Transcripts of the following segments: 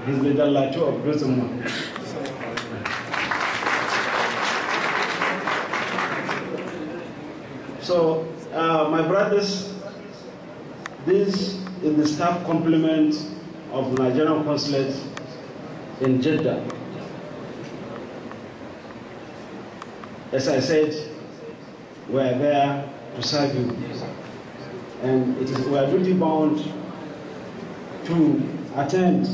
He's the Dalato of Griezmann. So, my brothers, this is the staff complement of the Nigerian consulate in Jeddah. As I said, we are there to serve you. And we are duty bound to attend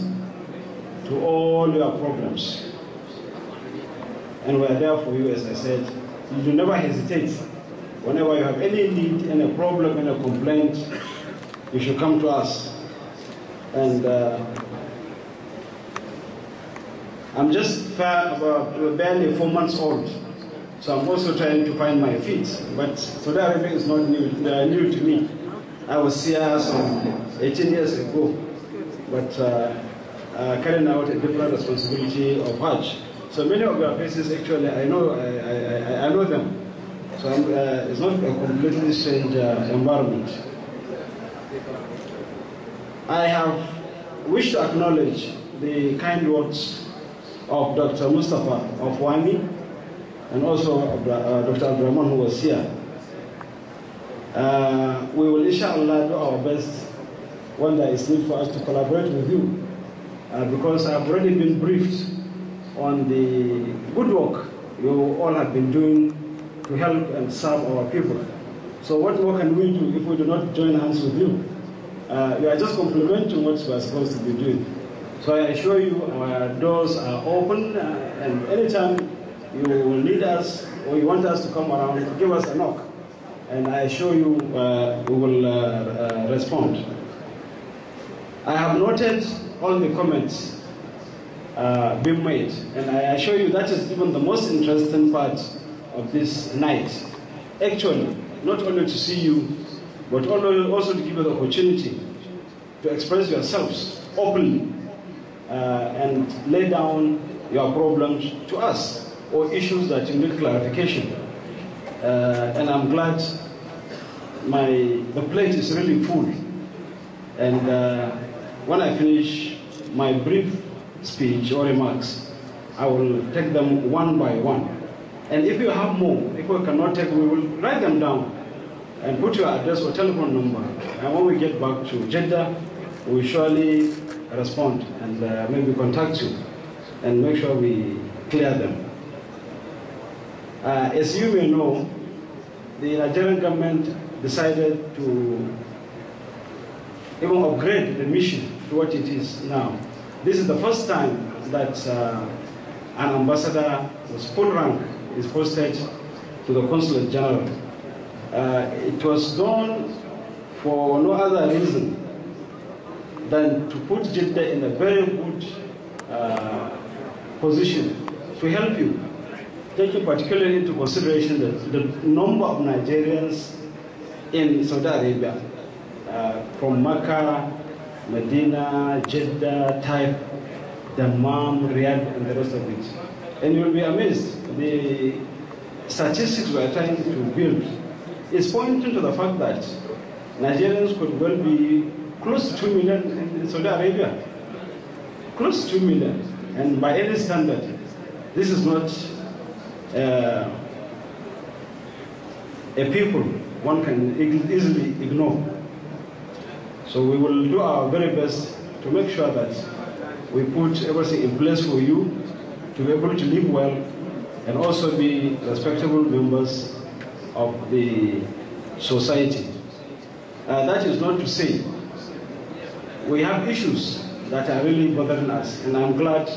to all your problems. And we are there for you, as I said. You do never hesitate. Whenever you have any need, any problem, any complaint, you should come to us. And I'm just barely 4 months old, so I'm also trying to find my feet. But Saudi Arabia is not new to me. I was here some 18 years ago, but carrying out a different responsibility of Hajj. So many of your faces, actually, I know them. So it's not a completely strange environment. I have wished to acknowledge the kind words of Dr. Mustafa of WAMI and also of Dr. Abdurrahman, who was here. We will, inshallah, do our best when there is need for us to collaborate with you, because I've already been briefed on the good work you all have been doing to help and serve our people. So what more can we do if we do not join hands with you? You are just complementing what we are supposed to be doing. So I assure you our doors are open, and anytime you will need us or you want us to come around, give us a knock. And I assure you we will respond. I have noted all the comments being made, and I assure you that is even the most interesting part of this night. Actually, not only to see you, but also to give you the opportunity to express yourselves openly and lay down your problems to us or issues that you need clarification. And I'm glad the plate is really full. And when I finish my brief speech or remarks, I will take them one by one. And if you have more, if we cannot take, we will write them down and put your address or telephone number. And when we get back to Jeddah, we will surely respond and maybe contact you and make sure we clear them. As you may know, the Nigerian government decided to even upgrade the mission to what it is now. This is the first time that an ambassador with full rank is posted to the Consulate General. It was done for no other reason than to put Jeddah in a very good position to help you, taking particularly into consideration the number of Nigerians in Saudi Arabia, from Mecca, Medina, Jeddah, Taif, Dammam, Riyadh, and the rest of it. And you'll be amazed. The statistics we are trying to build is pointing to the fact that Nigerians could well be close to 2 million in Saudi Arabia. Close to 2 million. And by any standard, this is not a people one can easily ignore. So we will do our very best to make sure that we put everything in place for you to be able to live well and also be respectable members of the society. That is not to say we have issues that are really bothering us, and I'm glad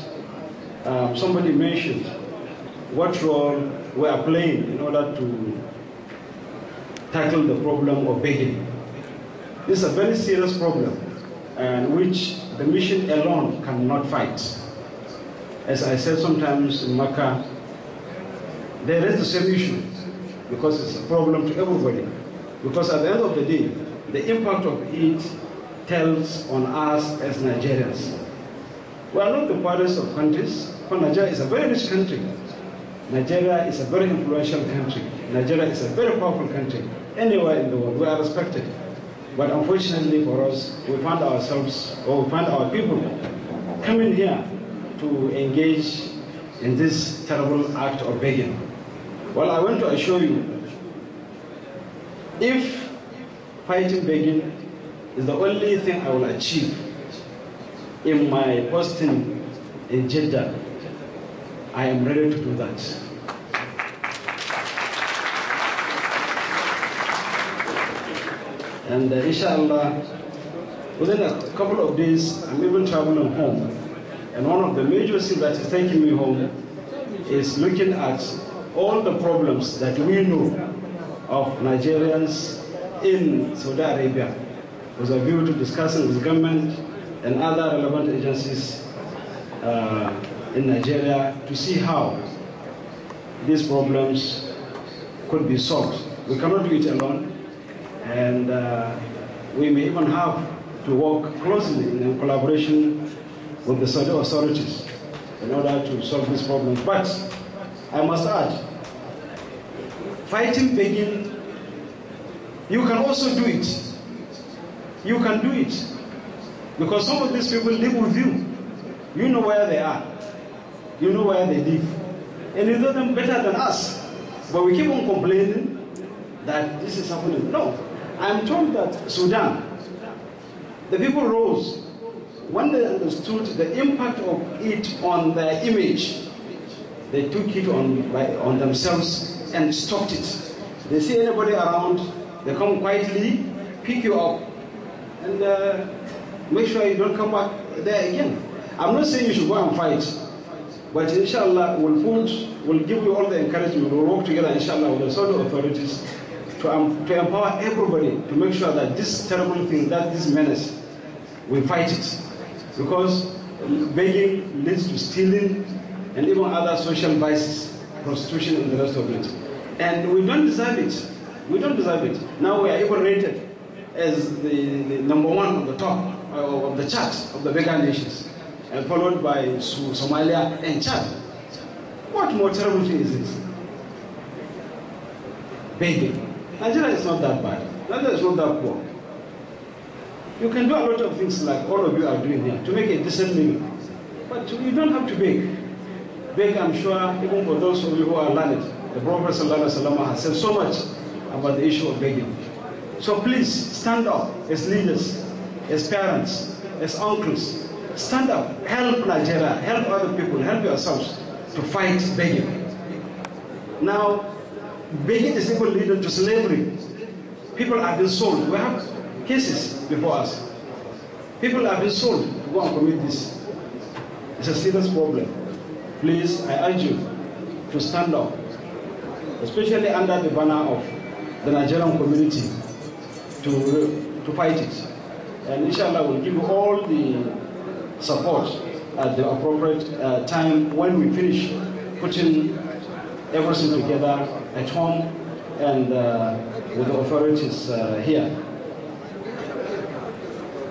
somebody mentioned what role we are playing in order to tackle the problem of begging. This is a very serious problem, and which the mission alone cannot fight. As I said sometimes in Mecca, there is the same issue because it's a problem to everybody. Because at the end of the day, the impact of it tells on us as Nigerians. We are not the poorest of countries, but Nigeria is a very rich country. Nigeria is a very influential country. Nigeria is a very powerful country. Anywhere in the world, we are respected. But unfortunately for us, we find ourselves, or we find our people coming here to engage in this terrible act of begging? Well, I want to assure you, if fighting begging is the only thing I will achieve in my posting in Jeddah, I am ready to do that. And inshallah, within a couple of days, I'm even traveling home. And one of the major things that is taking me home is looking at all the problems that we know of Nigerians in Saudi Arabia, with a view to discussing with government and other relevant agencies in Nigeria to see how these problems could be solved. We cannot do it alone, and we may even have to work closely in collaboration with the Saudi authorities in order to solve these problems. But I must add, fighting begging, you can also do it. You can do it. Because some of these people live with you. You know where they are. You know where they live. And you know them better than us. But we keep on complaining that this is happening. No. I'm told that Sudan, the people rose when they understood the impact of it on their image. They took it on themselves and stopped it. They see anybody around, they come quietly, pick you up, and make sure you don't come back there again. I'm not saying you should go and fight, but inshallah we'll give you all the encouragement. We'll work together inshallah with the Saudi authorities to empower everybody to make sure that this terrible thing, that this menace, we fight it. Because begging leads to stealing and even other social vices, prostitution and the rest of it. And we don't deserve it. We don't deserve it. Now we are even rated as the number one on the top of the chart of the beggar nations, and followed by Somalia and Chad. What more terrible thing is it? Begging. Nigeria is not that bad. Nigeria is not that poor. You can do a lot of things like all of you are doing here to make a decent living. But you don't have to beg. Beg, I'm sure, even for those of you who are learned, the Prophet ﷺ has said so much about the issue of begging. So please, stand up as leaders, as parents, as uncles. Stand up, help Nigeria, help other people, help yourselves to fight begging. Now, begging is even leading to slavery. People have been sold. We have cases before us. People have been sold to go and commit this. It's a serious problem. Please, I urge you to stand up, especially under the banner of the Nigerian community, to fight it. And inshallah, we'll give you all the support at the appropriate time when we finish putting everything together at home and with the authorities here.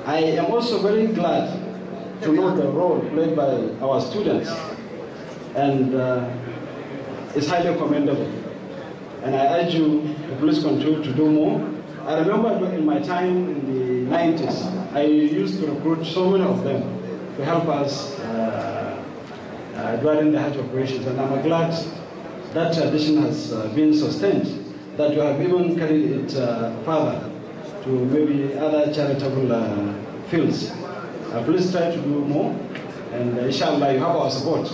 I am also very glad to know the role played by our students, and it's highly commendable. And I urge you to please continue to do more. I remember in my time in the 90s, I used to recruit so many of them to help us during the Hajj operations, and I'm glad that tradition has been sustained, that you have even carried it further to maybe other charitable fields. Please try to do more, and inshallah you have our support.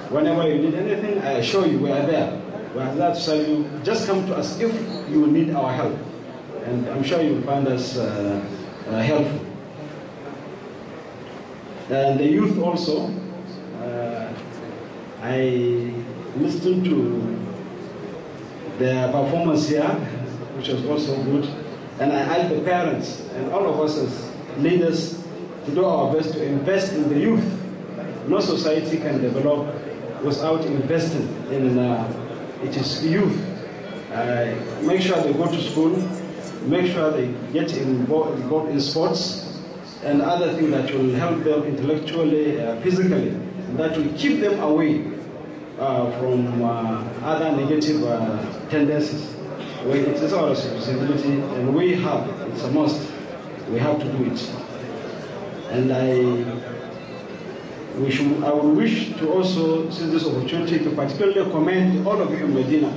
Whenever you need anything, I assure you we are there. We are there to serve you. Just come to us if you need our help, and I'm sure you will find us helpful. And the youth also, I listened to their performance here, which was also good. And I urge the parents and all of us as leaders to do our best to invest in the youth. No society can develop without investing in its youth. Make sure they go to school, make sure they get involved in sports and other things that will help them intellectually, physically, and that will keep them away from other negative tendencies. It is our responsibility, and we have, it's a must, we have to do it. And I would wish to also seize this opportunity to particularly commend all of you in Medina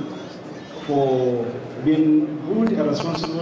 for being good and responsible